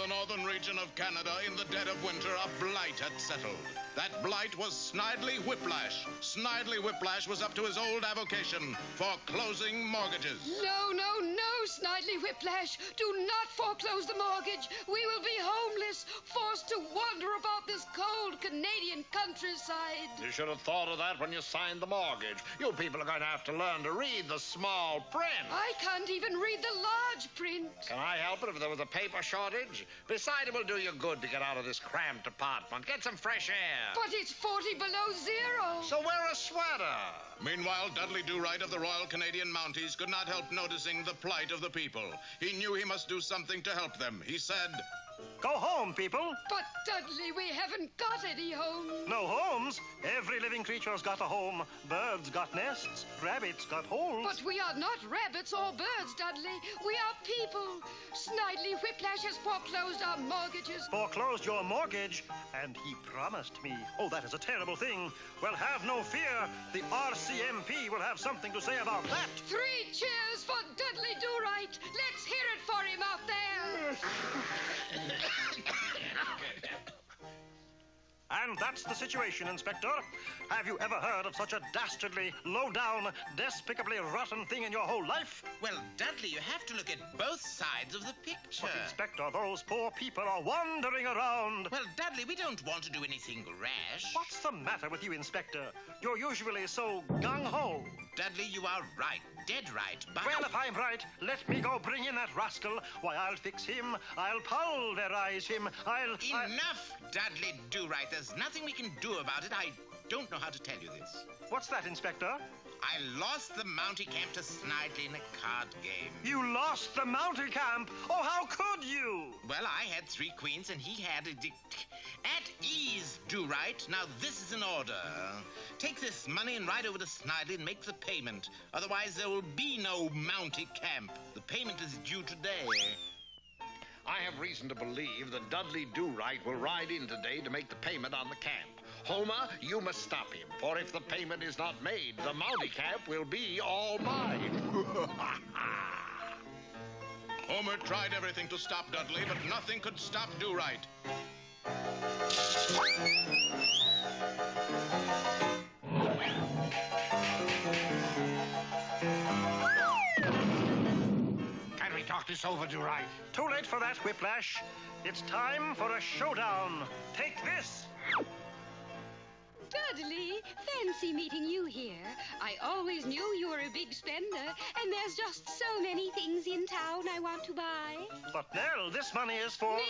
the northern region of Canada, in the dead of winter, a blight had settled. That blight was Snidely Whiplash. Snidely Whiplash was up to his old avocation, foreclosing mortgages. No, no, no, Snidely Whiplash. Do not foreclose the mortgage. We will be homeless, forced to wander about this cold Canadian countryside. You should have thought of that when you signed the mortgage. You people are going to have to learn to read the small print. I can't even read the large print. Can I help it if there was a paper shortage? Besides, it will do you good to get out of this cramped apartment. Get some fresh air. But it's 40 below zero. So wear a sweater. Meanwhile, Dudley Do-Right of the Royal Canadian Mounties could not help noticing the plight of the people. He knew he must do something to help them. He said, "Go home, people." But, Dudley, we haven't got any homes. No homes? Every living creature's got a home. Birds got nests. Rabbits got holes. But we are not rabbits or birds, Dudley. We are people. Snidely Whiplash has foreclosed our mortgages. Foreclosed your mortgage, and he promised me. Oh, that is a terrible thing. Well, have no fear. The RCMP will have something to say about that. 3 cheers for Dudley Do-Right. Let's hear it for him out there. And that's the situation, Inspector. Have you ever heard of such a dastardly, low-down, despicably rotten thing in your whole life? Well, Dudley, you have to look at both sides of the picture. But, Inspector, those poor people are wandering around. Well, Dudley, we don't want to do anything rash. What's the matter with you, Inspector? You're usually so gung-ho. Dudley, you are right. Dead right. But... Well, if I'm right, let me go bring in that rascal. Why, I'll fix him. I'll pulverize him. Enough, Dudley Do-Right. There's nothing we can do about it. I don't know how to tell you this. What's that, Inspector? I lost the Mountie camp to Snidely in a card game. You lost the Mountie camp? Oh, how could you? Well, I had 3 queens and he had At ease, Do-Right. Now, this is an order. Take this money and ride over to Snidely and make the payment. Otherwise, there will be no Mountie camp. The payment is due today. I have reason to believe that Dudley Do-Right will ride in today to make the payment on the camp. Homer, you must stop him, for if the payment is not made, the Mountie camp will be all mine. Homer tried everything to stop Dudley, but nothing could stop Do-Right. Can we talk this over, Do-Right? Too late for that, Whiplash. It's time for a showdown. Take this. Dudley, fancy meeting you here. I always knew you were a big spender, and there's just so many things in town I want to buy. But, Nell, this money is for... Me?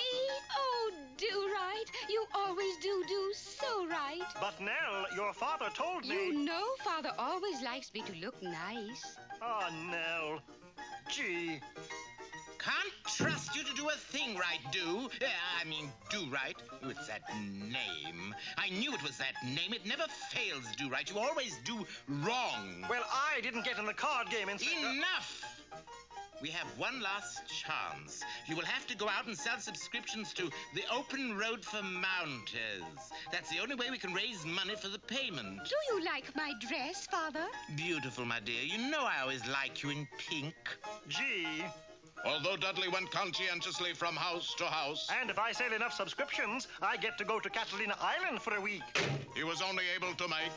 Oh, Do-Right. You always do so right. But, Nell, your father told me... You know Father always likes me to look nice. Oh, Nell. Gee. Can't trust you to do a thing right, Do-Right. It's that name. I knew it was that name. It never fails, Do-Right. You always do wrong. Well, I didn't get in the card game, Inspector. Enough! We have one last chance. You will have to go out and sell subscriptions to the Open Road for Mounters. That's the only way we can raise money for the payment. Do you like my dress, Father? Beautiful, my dear. You know I always like you in pink. Gee. Although Dudley went conscientiously from house to house, And if I sell enough subscriptions, I get to go to Catalina Island for a week. he was only able to make...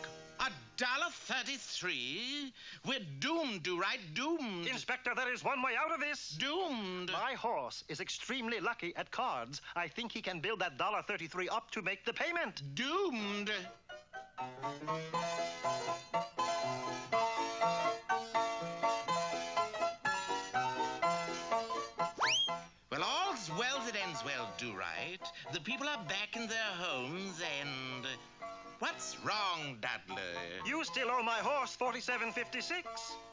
$1.33? We're doomed, Do-Right, doomed. Inspector, there is one way out of this. Doomed. My horse is extremely lucky at cards. I think he can build that $1.33 up to make the payment. Doomed. Well, all's well that ends well, Do-Right. The people are back in their homes and... What's wrong, Dudley? You still owe my horse $47.56.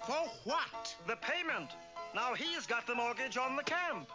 For what? The payment. Now he's got the mortgage on the camp.